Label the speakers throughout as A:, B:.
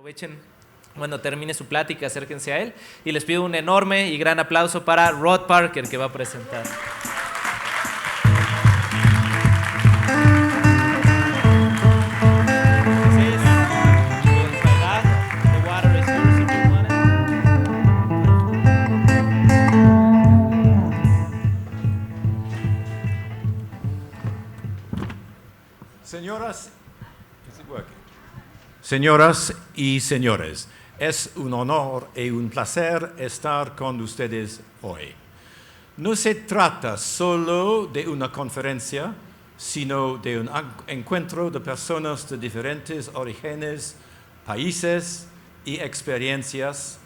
A: Aprovechen cuando termine su plática, acérquense a él y les pido un enorme y gran aplauso para Rod Parker, que va a presentar.
B: Señoras y señores, es un honor y un placer estar con ustedes hoy. No se trata solo de una conferencia, sino de un encuentro de personas de diferentes orígenes, países y experiencias,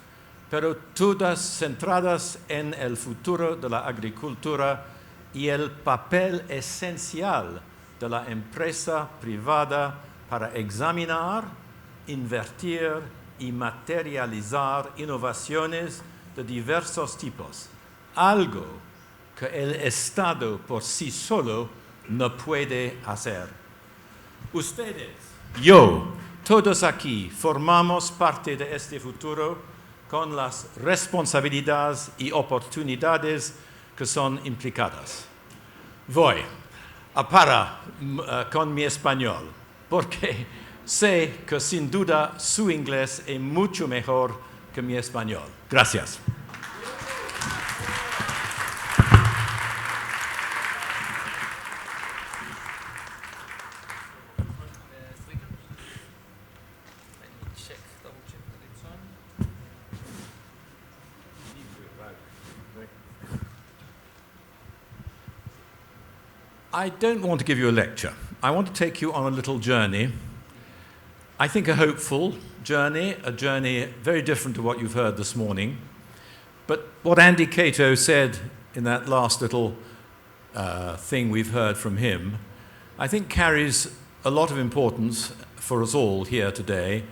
B: pero todas centradas en el futuro de la agricultura y el papel esencial de la empresa privada para examinar, invertir y materializar innovaciones de diversos tipos, algo que el Estado por sí solo no puede hacer. Ustedes, yo, todos aquí formamos parte de este futuro con las responsabilidades y oportunidades que son implicadas. Voy a parar con mi español, porque sé que sin duda su inglés es mucho mejor que mi español. Gracias. I don't want to give you a lecture. I want to take you on a little journey. I think a hopeful journey, a journey very different to what you've heard this morning. But what Andy Cato said in that last little thing we've heard from him, I think carries a lot of importance for us all here today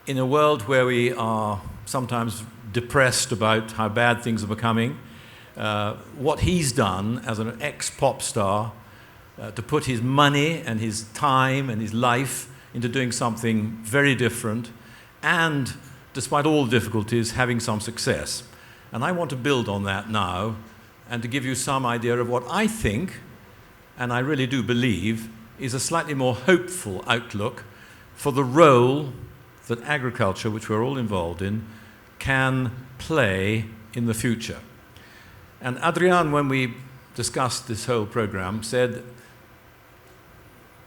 B: in a world where we are sometimes depressed about how bad things are becoming. What he's done as an ex-pop star to put his money and his time and his life into doing something very different and, despite all the difficulties, having some success. And I want to build on that now and to give you some idea of what I think, and I really do believe, is a slightly more hopeful outlook for the role that agriculture, which we're all involved in, can play in the future. And Adrian, when we discussed this whole program, said,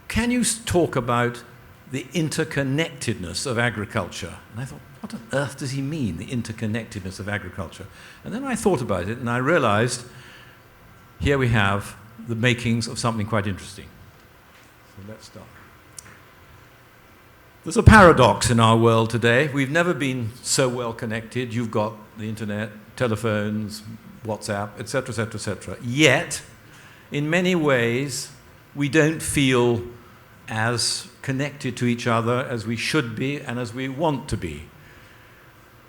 B: can you talk about the interconnectedness of agriculture? And I thought, what on earth does he mean, the interconnectedness of agriculture? And then I thought about it and I realized here we have the makings of something quite interesting. So let's start. There's a paradox in our world today. We've never been so well connected. You've got the internet, telephones, WhatsApp, etc., etc., etc. Yet, in many ways, we don't feel as connected to each other as we should be and as we want to be.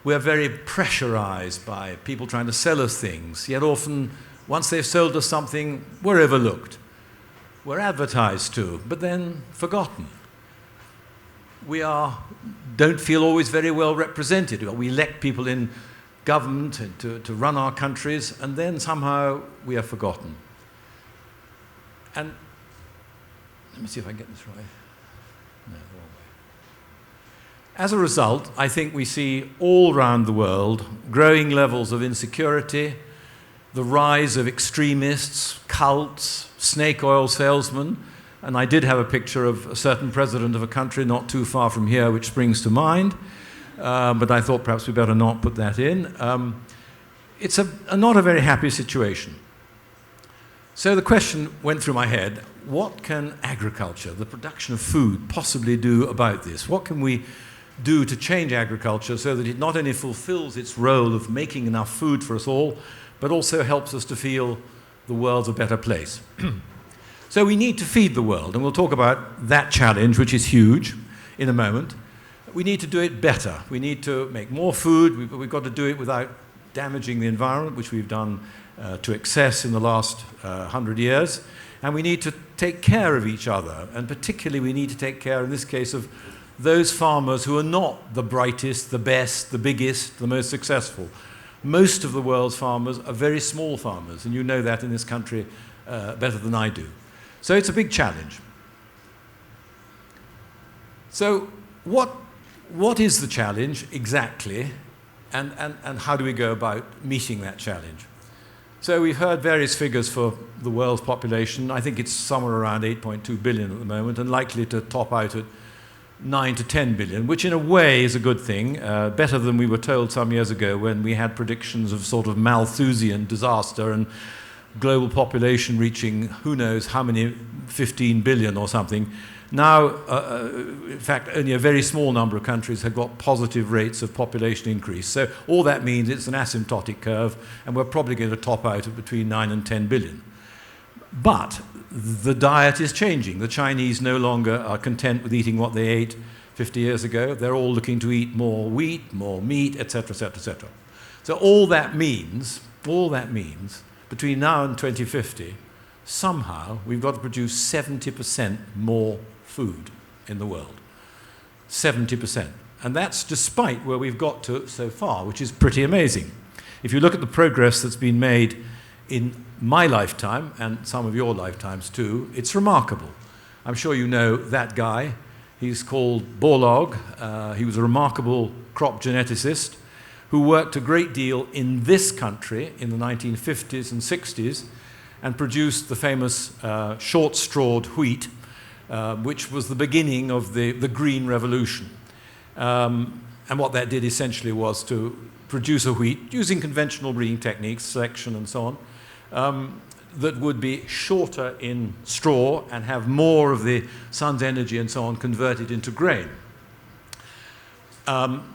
B: We're very pressurized by people trying to sell us things, yet often, once they've sold us something, we're overlooked. We're advertised to, but then forgotten. We don't feel always very well represented. We elect people in government to run our countries, and then somehow we are forgotten. And let me see if I get this right. No, the wrong way. As a result, I think we see all around the world growing levels of insecurity, the rise of extremists, cults, snake oil salesmen, and I did have a picture of a certain president of a country not too far from here which springs to mind, but I thought perhaps we better not put that in. It's not a very happy situation. So the question went through my head, what can agriculture, the production of food, possibly do about this? What can we do to change agriculture so that it not only fulfills its role of making enough food for us all, but also helps us to feel the world's a better place? So we need to feed the world, and we'll talk about that challenge, which is huge, in a moment. We need to do it better. We need to make more food. We've got to do it without damaging the environment, which we've done to excess in the last 100 years. And we need to take care of each other. And particularly we need to take care, in this case, of those farmers who are not the brightest, the best, the biggest, the most successful. Most of the world's farmers are very small farmers, and you know that in this country better than I do. So it's a big challenge. So what is the challenge exactly, and how do we go about meeting that challenge? So we've heard various figures for the world's population. I think it's somewhere around 8.2 billion at the moment, and likely to top out at 9 to 10 billion, which in a way is a good thing, better than we were told some years ago when we had predictions of sort of Malthusian disaster and global population reaching who knows how many, 15 billion or something. Now, in fact, only a very small number of countries have got positive rates of population increase. So all that means it's an asymptotic curve, and we're probably going to top out at between 9 and 10 billion. But the diet is changing. The Chinese no longer are content with eating what they ate 50 years ago. They're all looking to eat more wheat, more meat, etc., etc., etc. So all that means, between now and 2050, somehow we've got to produce 70% more food in the world. 70%. And that's despite where we've got to so far, which is pretty amazing. If you look at the progress that's been made in my lifetime, and some of your lifetimes too, it's remarkable. I'm sure you know that guy. He's called Borlaug. He was a remarkable crop geneticist who worked a great deal in this country in the 1950s and 60s and produced the famous short-strawed wheat, which was the beginning of the Green Revolution. And what that did essentially was to produce a wheat using conventional breeding techniques, selection and so on, that would be shorter in straw and have more of the sun's energy and so on converted into grain.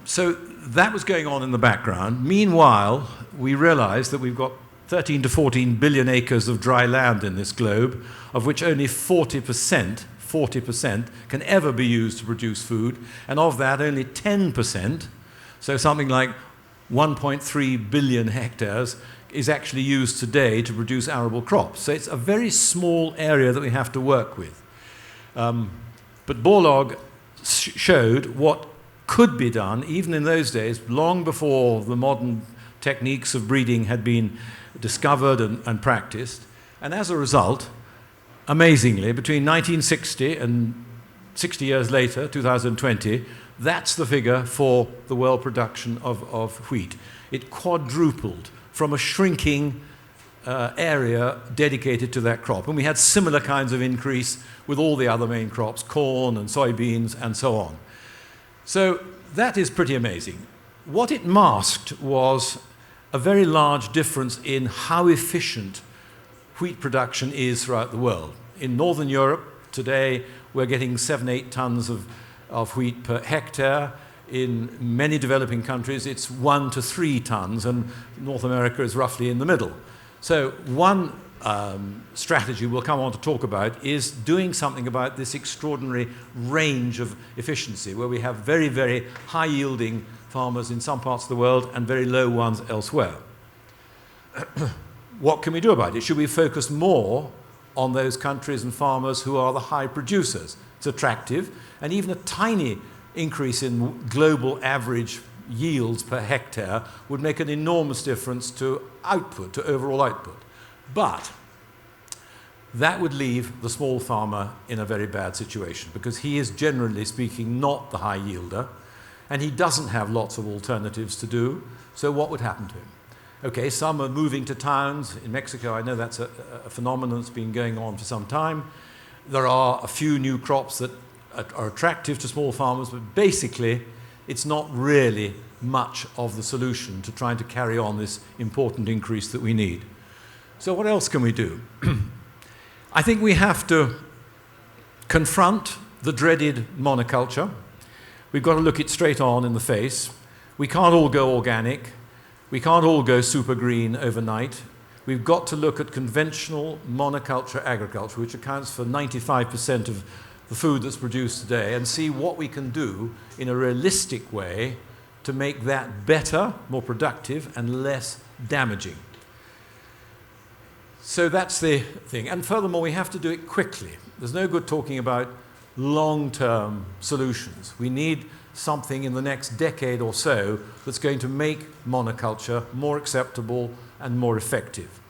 B: So that was going on in the background. Meanwhile, we realized that we've got 13 to 14 billion acres of dry land in this globe, of which only 40% can ever be used to produce food, and of that only 10%, so something like 1.3 billion hectares, is actually used today to produce arable crops. So it's a very small area that we have to work with. But Borlaug showed what could be done, even in those days, long before the modern techniques of breeding had been discovered and practiced. And as a result, amazingly, between 1960 and 60 years later, 2020, that's the figure for the world production of wheat. It quadrupled from a shrinking area dedicated to that crop. And we had similar kinds of increase with all the other main crops, corn and soybeans and so on. So that is pretty amazing. What it masked was a very large difference in how efficient wheat production is throughout the world. In Northern Europe, today, we're getting 7-8 tons of wheat per hectare. In many developing countries, it's 1 to 3 tons, and North America is roughly in the middle. So one strategy we'll come on to talk about is doing something about this extraordinary range of efficiency, where we have very, very high-yielding farmers in some parts of the world and very low ones elsewhere. What can we do about it? Should we focus more on those countries and farmers who are the high producers? It's attractive, and even a tiny increase in global average yields per hectare would make an enormous difference to output, to overall output. But that would leave the small farmer in a very bad situation, because he is, generally speaking, not the high yielder, and he doesn't have lots of alternatives to do. So what would happen to him? Okay, some are moving to towns. In Mexico, I know that's a phenomenon that's been going on for some time. There are a few new crops that are attractive to small farmers, but basically it's not really much of the solution to trying to carry on this important increase that we need. So what else can we do? I think we have to confront the dreaded monoculture. We've got to look it straight on in the face. We can't all go organic. We can't all go super green overnight. We've got to look at conventional monoculture agriculture, which accounts for 95% of the food that's produced today, and see what we can do in a realistic way to make that better, more productive, and less damaging. So that's the thing. And furthermore, we have to do it quickly. There's no good talking about long-term solutions. We need something in the next decade or so that's going to make monoculture more acceptable and more effective.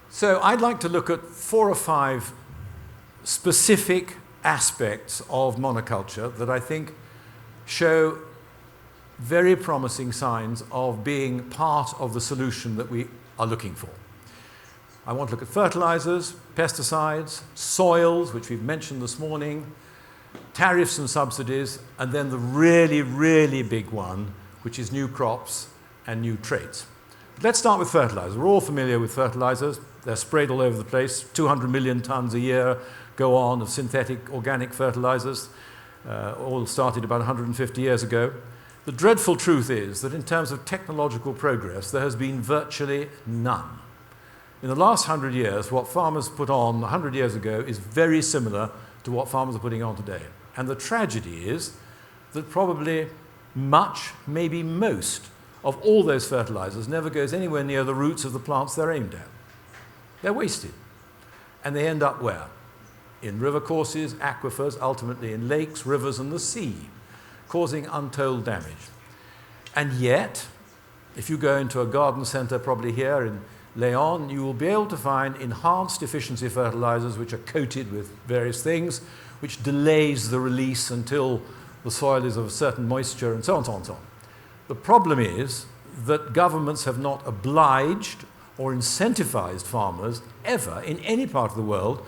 B: So I'd like to look at 4 or 5 specific aspects of monoculture that I think show very promising signs of being part of the solution that we are looking for. I want to look at fertilizers, pesticides, soils, which we've mentioned this morning, tariffs and subsidies, and then the really, really big one, which is new crops and new traits. Let's start with fertilizers. We're all familiar with fertilizers. They're sprayed all over the place. 200 million tons a year go on of synthetic organic fertilizers. All started about 150 years ago. The dreadful truth is that in terms of technological progress, there has been virtually none. In the last 100 years, what farmers put on 100 years ago is very similar to what farmers are putting on today. And the tragedy is that probably much, maybe most, of all those fertilizers never goes anywhere near the roots of the plants they're aimed at. They're wasted. And they end up where? In river courses, aquifers, ultimately in lakes, rivers, and the sea, causing untold damage. And yet, if you go into a garden center, probably here in LEÓN, you will be able to find enhanced efficiency fertilizers which are coated with various things, which delays the release until the soil is of a certain moisture, and so on, so on, so on. The problem is that governments have not obliged or incentivized farmers ever in any part of the world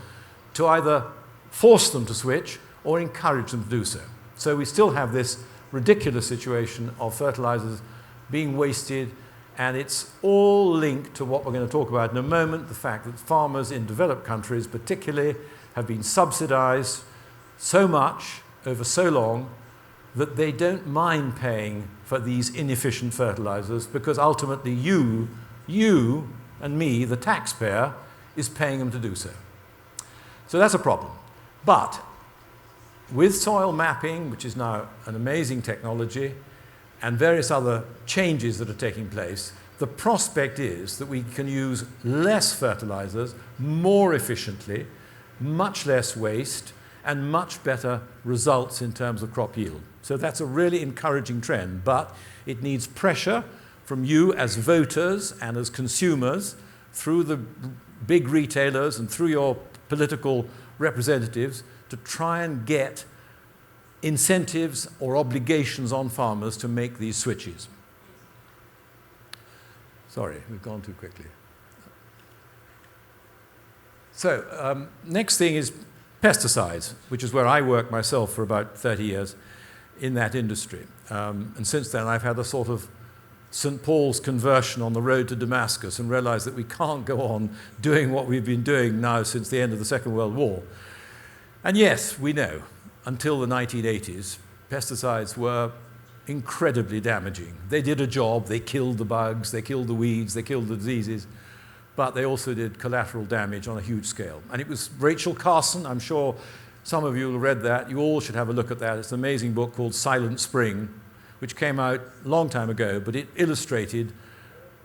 B: to either force them to switch or encourage them to do so. So we still have this ridiculous situation of fertilizers being wasted, and it's all linked to what we're going to talk about in a moment, the fact that farmers in developed countries particularly have been subsidized so much over so long that they don't mind paying for these inefficient fertilizers, because ultimately you and me, the taxpayer, is paying them to do so. So that's a problem. But with soil mapping, which is now an amazing technology, and various other changes that are taking place, the prospect is that we can use less fertilizers more efficiently, much less waste, and much better results in terms of crop yield. So that's a really encouraging trend, but it needs pressure from you as voters and as consumers through the big retailers and through your political representatives to try and get incentives or obligations on farmers to make these switches. Sorry, we've gone too quickly. So, next thing is pesticides, which is where I worked myself for about 30 years in that industry. And since then, I've had a sort of St. Paul's conversion on the road to Damascus and realized that we can't go on doing what we've been doing now since the end of the Second World War. And yes, we know, until the 1980s, pesticides were incredibly damaging. They did a job, they killed the bugs, they killed the weeds, they killed the diseases, but they also did collateral damage on a huge scale. And it was Rachel Carson, I'm sure some of you will have read that, you all should have a look at that. It's an amazing book called Silent Spring, which came out a long time ago, but it illustrated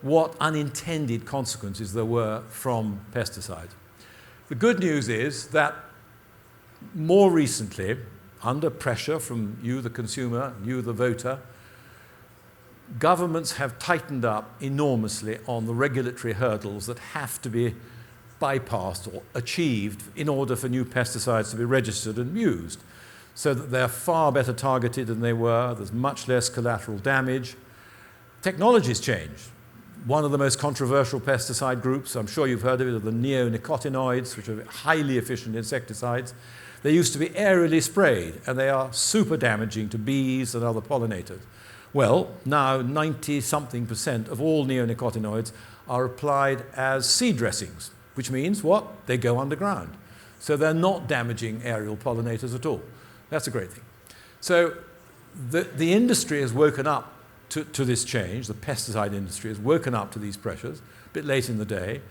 B: what unintended consequences there were from pesticides. The good news is that more recently, under pressure from you, the consumer, you, the voter, governments have tightened up enormously on the regulatory hurdles that have to be bypassed or achieved in order for new pesticides to be registered and used, so that they're far better targeted than they were. There's much less collateral damage. Technology's changed. One of the most controversial pesticide groups, I'm sure you've heard of it, are the neonicotinoids, which are highly efficient insecticides. They used to be aerially sprayed, and they are super damaging to bees and other pollinators. Well, now 90-something% of all neonicotinoids are applied as seed dressings, which means what? They go underground. So they're not damaging aerial pollinators at all. That's a great thing. So the industry has woken up to this change. The pesticide industry has woken up to these pressures, a bit late in the day,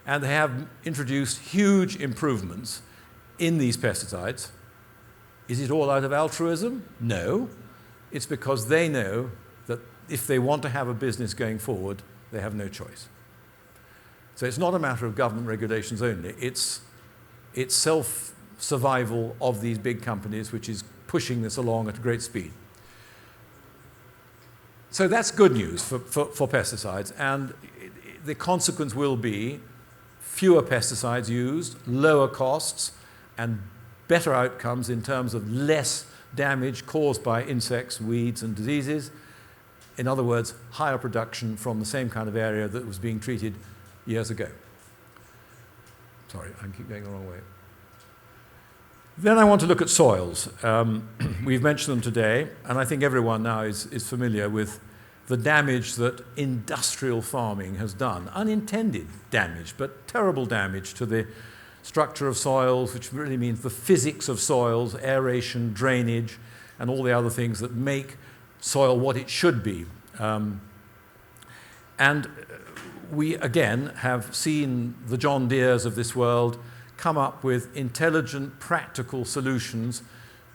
B: and they have introduced huge improvements in these pesticides. Is it all out of altruism? No. It's because they know that if they want to have a business going forward, they have no choice. So it's not a matter of government regulations only. It's it's self-survival of these big companies, which is pushing this along at a great speed. So that's good news for pesticides, and the consequence will be fewer pesticides used, lower costs, and better outcomes in terms of less damage caused by insects, weeds, and diseases. In other words, higher production from the same kind of area that was being treated years ago. Sorry, I keep going the wrong way. Then I want to look at soils. We've mentioned them today, and I think everyone now is familiar with the damage that industrial farming has done. Unintended damage, but terrible damage to the structure of soils, which really means the physics of soils, aeration, drainage, and all the other things that make soil what it should be. And we, again, have seen the John Deeres of this world come up with intelligent, practical solutions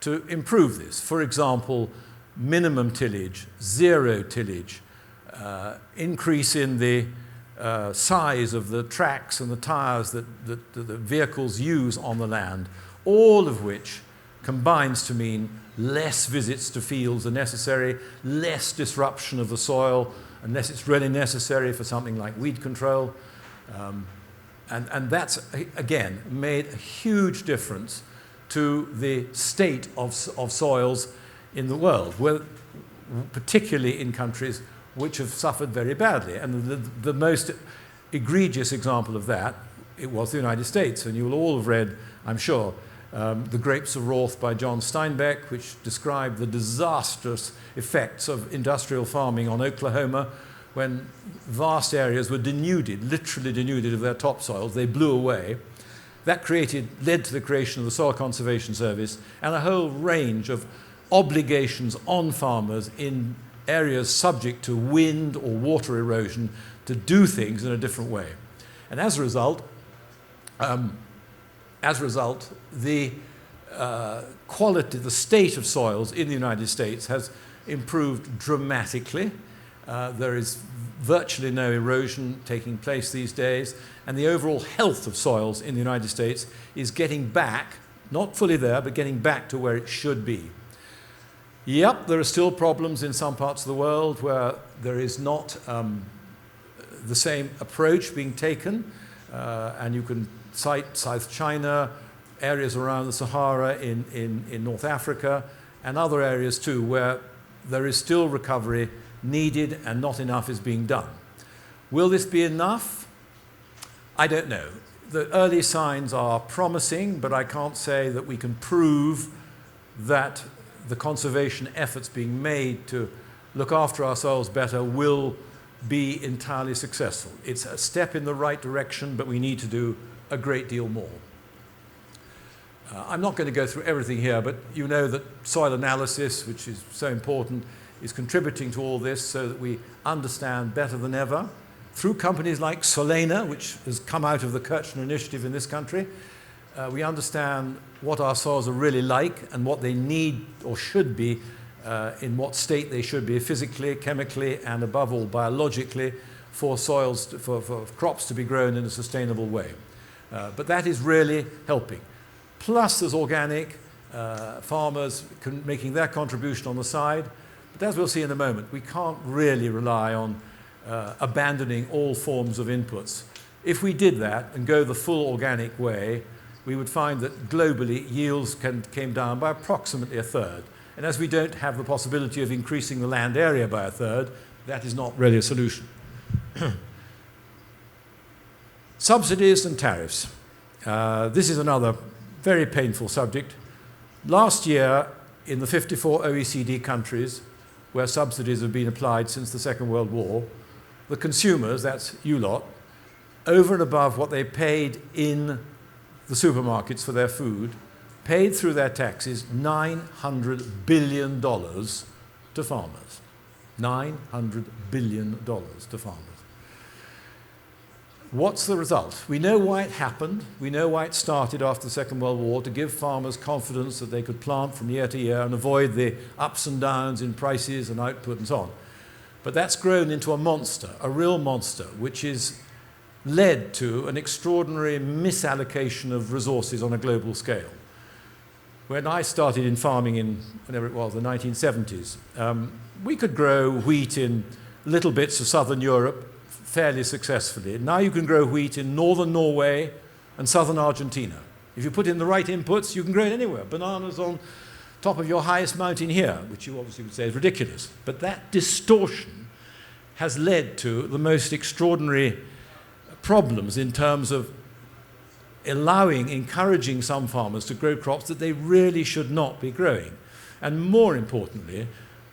B: to improve this. For example, minimum tillage, zero tillage, increase in the size of the tracks and the tires that the vehicles use on the land, all of which combines to mean less visits to fields are necessary, less disruption of the soil, unless it's really necessary for something like weed control. And that's, again, made a huge difference to the state of soils in the world, particularly in countries which have suffered very badly. And the most egregious example of that, it was the United States. And you will all have read, I'm sure, The Grapes of Wrath by John Steinbeck, which described the disastrous effects of industrial farming on Oklahoma when vast areas were denuded, literally denuded of their topsoils. They blew away. That led to the creation of the Soil Conservation Service and a whole range of obligations on farmers in areas subject to wind or water erosion to do things in a different way. And as a result, the quality, the state of soils in the United States has improved dramatically. There is virtually no erosion taking place these days, and the overall health of soils in the United States is getting back, not fully there, but getting back to where it should be. Yep, there are still problems in some parts of the world where there is not the same approach being taken, and you can cite South China, areas around the Sahara in North Africa, and other areas too, where there is still recovery needed and not enough is being done. Will this be enough? I don't know. The early signs are promising, but I can't say that we can prove that the conservation efforts being made to look after ourselves better will be entirely successful. It's a step in the right direction, but we need to do a great deal more. I'm not going to go through everything here, but you know that soil analysis, which is so important, is contributing to all this so that we understand better than ever. Through companies like Solena, which has come out of the Kirchner Initiative in this country, we understand what our soils are really like and what they need or should be, in what state they should be physically, chemically, and above all biologically for soils, for crops to be grown in a sustainable way. But that is really helping. Plus there's organic, farmers making their contribution on the side. But as we'll see in a moment, we can't really rely on abandoning all forms of inputs. If we did that and go the full organic way, we would find that globally yields came down by approximately a third. And as we don't have the possibility of increasing the land area by a third, that is not really a solution. Subsidies and tariffs. This is another very painful subject. Last year, in the 54 OECD countries where subsidies have been applied since the Second World War, the consumers, that's you lot, over and above what they paid in the supermarkets for their food, paid through their taxes $900 billion to farmers. $900 billion to farmers. What's the result? We know why it happened. We know why it started after the Second World War, to give farmers confidence that they could plant from year to year and avoid the ups and downs in prices and output and so on. But that's grown into a monster, a real monster, which is led to an extraordinary misallocation of resources on a global scale. When I started in farming in, whenever it was, the 1970s, we could grow wheat in little bits of southern Europe fairly successfully. Now you can grow wheat in northern Norway and southern Argentina. If you put in the right inputs, you can grow it anywhere. Bananas on top of your highest mountain here, which you obviously would say is ridiculous. But that distortion has led to the most extraordinary problems in terms of encouraging some farmers to grow crops that they really should not be growing. And more importantly,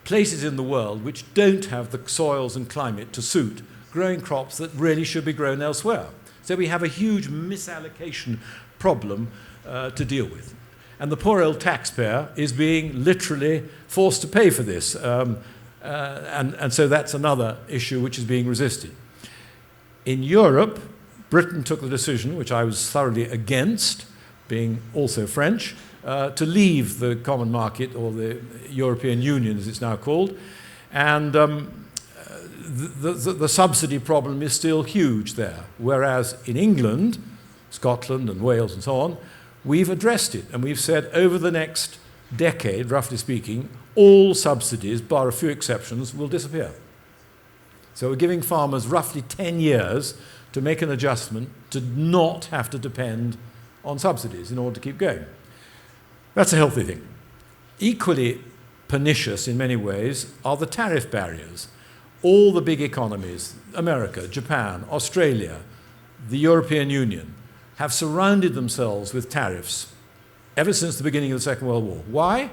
B: places in the world which don't have the soils and climate to suit growing crops that really should be grown elsewhere. So we have a huge misallocation problem to deal with. And the poor old taxpayer is being literally forced to pay for this. And so that's another issue which is being resisted. In Europe, Britain took the decision, which I was thoroughly against, being also French, to leave the common market, or the European Union as it's now called. And the subsidy problem is still huge there. Whereas in England, Scotland and Wales and so on, we've addressed it. And we've said over the next decade, roughly speaking, all subsidies, bar a few exceptions, will disappear. So we're giving farmers roughly 10 years to make an adjustment to not have to depend on subsidies in order to keep going. That's a healthy thing. Equally pernicious in many ways are the tariff barriers. All the big economies, America, Japan, Australia, the European Union, have surrounded themselves with tariffs ever since the beginning of the Second World War. Why?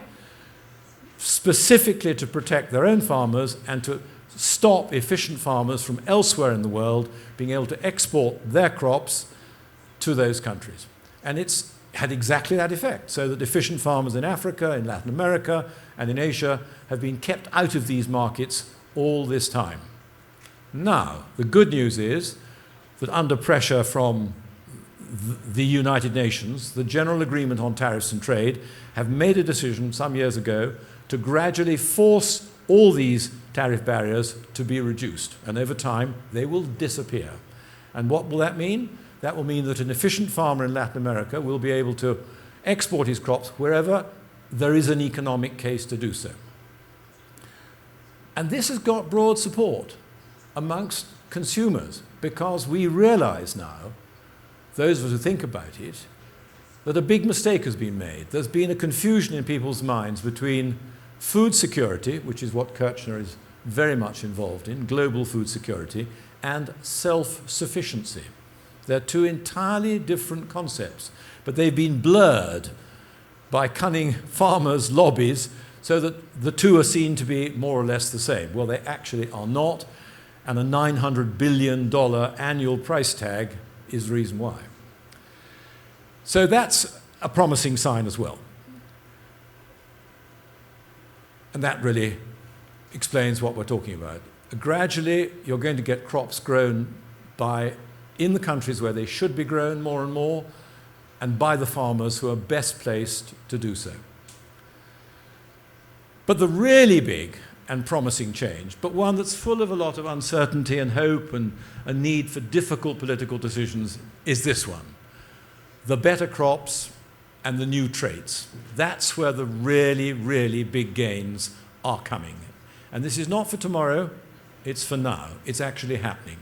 B: Specifically to protect their own farmers and to stop efficient farmers from elsewhere in the world being able to export their crops to those countries. And it's had exactly that effect, so that efficient farmers in Africa, in Latin America, and in Asia have been kept out of these markets all this time. Now, the good news is that under pressure from the United Nations, the General Agreement on Tariffs and Trade, have made a decision some years ago to gradually force all these tariff barriers to be reduced. And over time, they will disappear. And what will that mean? That will mean that an efficient farmer in Latin America will be able to export his crops wherever there is an economic case to do so. And this has got broad support amongst consumers, because we realize now, those of us who think about it, that a big mistake has been made. There's been a confusion in people's minds between food security, which is what Kirchner is very much involved in, global food security, and self-sufficiency. They're two entirely different concepts, but they've been blurred by cunning farmers' lobbies so that the two are seen to be more or less the same. Well, they actually are not, and a $900 billion annual price tag is the reason why. So that's a promising sign as well. And that really explains what we're talking about. Gradually, you're going to get crops grown in the countries where they should be grown more and more, and by the farmers who are best placed to do so. But the really big and promising change, but one that's full of a lot of uncertainty and hope and a need for difficult political decisions, is this one. The better crops and the new traits. That's where the really, really big gains are coming. And this is not for tomorrow, it's for now. It's actually happening.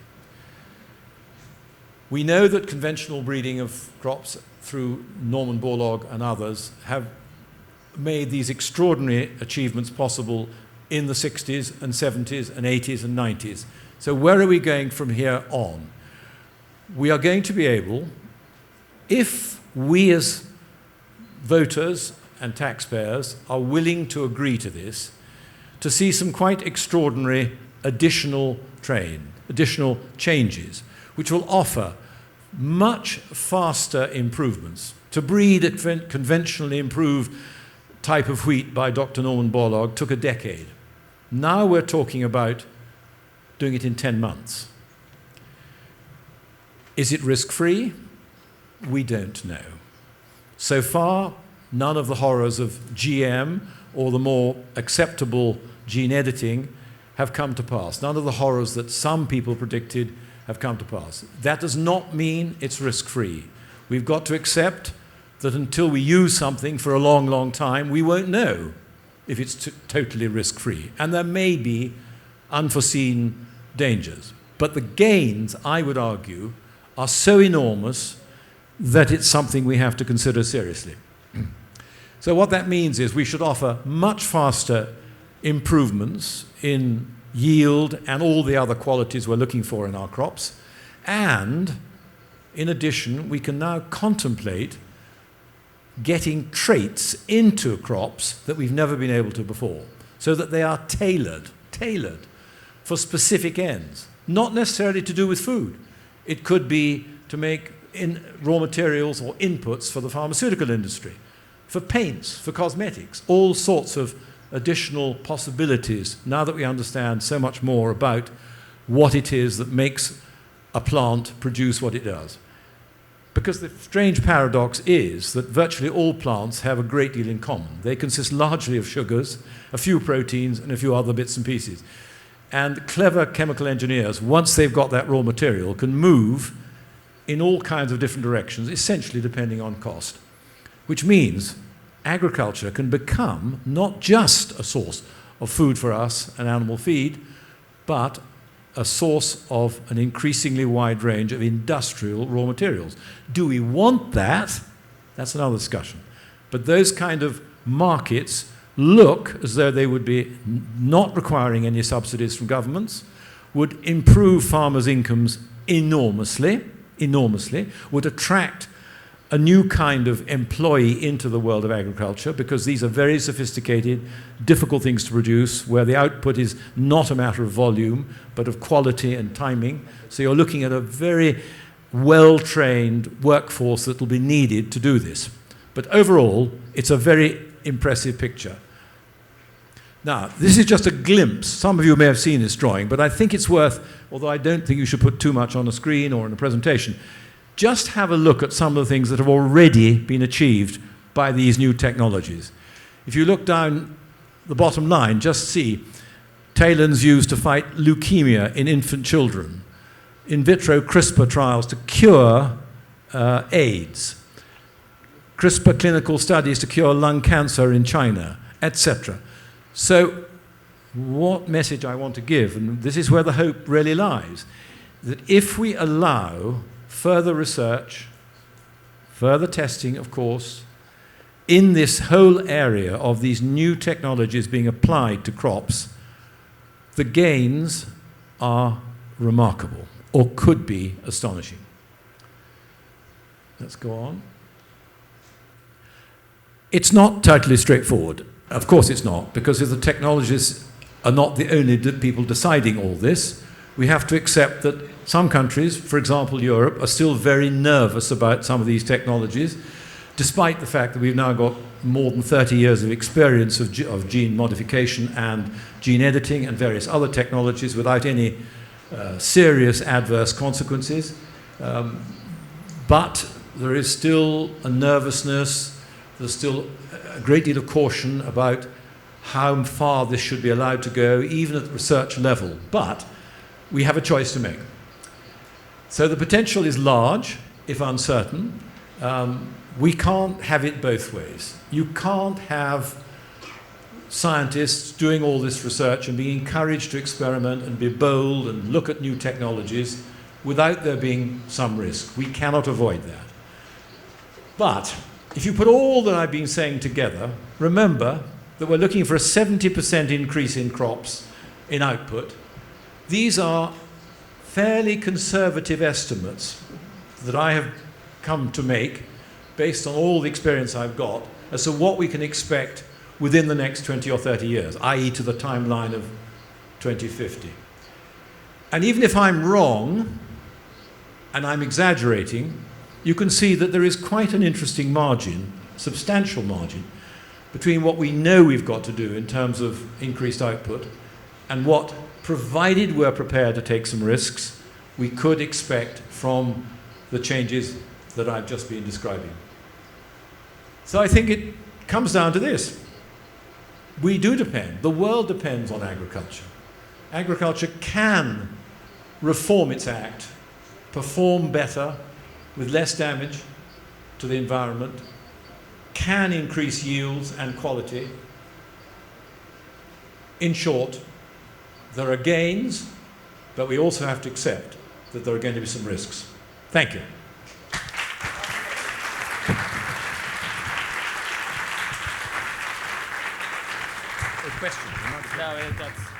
B: We know that conventional breeding of crops through Norman Borlaug and others have made these extraordinary achievements possible in the 60s and 70s and 80s and 90s. So where are we going from here on? We are going to be able, if we as voters and taxpayers are willing to agree to this, to see some quite extraordinary additional changes, which will offer much faster improvements. To breed a conventionally improved type of wheat by Dr. Norman Borlaug took a decade. Now we're talking about doing it in 10 months. Is it risk-free? We don't know. So far, none of the horrors of GM or the more acceptable gene editing have come to pass. None of the horrors that some people predicted have come to pass. That does not mean it's risk-free. We've got to accept that until we use something for a long, long time, we won't know if it's totally risk-free. And there may be unforeseen dangers. But the gains, I would argue, are so enormous that it's something we have to consider seriously. So what that means is we should offer much faster improvements in yield and all the other qualities we're looking for in our crops. And in addition, we can now contemplate getting traits into crops that we've never been able to before, so that they are tailored for specific ends, not necessarily to do with food. It could be to make raw materials or inputs for the pharmaceutical industry, for paints, for cosmetics, all sorts of additional possibilities now that we understand so much more about what it is that makes a plant produce what it does. Because the strange paradox is that virtually all plants have a great deal in common. They consist largely of sugars, a few proteins, and a few other bits and pieces. And clever chemical engineers, once they've got that raw material, can move in all kinds of different directions, essentially depending on cost. Which means agriculture can become not just a source of food for us and animal feed, but a source of an increasingly wide range of industrial raw materials. Do we want that? That's another discussion. But those kind of markets look as though they would be not requiring any subsidies from governments, would improve farmers' incomes enormously, would attract a new kind of employee into the world of agriculture, because these are very sophisticated, difficult things to produce, where the output is not a matter of volume, but of quality and timing. So you're looking at a very well-trained workforce that will be needed to do this. But overall, it's a very impressive picture. Now, this is just a glimpse. Some of you may have seen this drawing, but I think it's worth, although I don't think you should put too much on a screen or in a presentation, just have a look at some of the things that have already been achieved by these new technologies. If you look down the bottom line, just see talons used to fight leukemia in infant children, in vitro CRISPR trials to cure AIDS, CRISPR clinical studies to cure lung cancer in China, etc. So what message I want to give, and this is where the hope really lies, that if we allow further research, further testing, of course, in this whole area of these new technologies being applied to crops, the gains are remarkable, or could be astonishing. Let's go on. It's not totally straightforward. Of course it's not, because if the technologies are not the only people deciding all this, we have to accept that some countries, for example Europe, are still very nervous about some of these technologies, despite the fact that we've now got more than 30 years of experience of gene modification and gene editing and various other technologies without any serious adverse consequences. But there is still a nervousness, there's still a great deal of caution about how far this should be allowed to go, even at the research level. But we have a choice to make. So the potential is large, if uncertain. We can't have it both ways. You can't have scientists doing all this research and being encouraged to experiment and be bold and look at new technologies without there being some risk. We cannot avoid that. But if you put all that I've been saying together, remember that we're looking for a 70% increase in crops, in output. These are fairly conservative estimates that I have come to make based on all the experience I've got as to what we can expect within the next 20 or 30 years, i.e. to the timeline of 2050. And even if I'm wrong, and I'm exaggerating, you can see that there is quite an interesting margin, substantial margin, between what we know we've got to do in terms of increased output and what, provided we're prepared to take some risks, we could expect from the changes that I've just been describing. So I think it comes down to this. We do depend, the world depends on agriculture. Agriculture can reform its act, perform better with less damage to the environment, can increase yields and quality. In short, there are gains, but we also have to accept that there are going to be some risks. Thank you.
A: Questions? No, that's...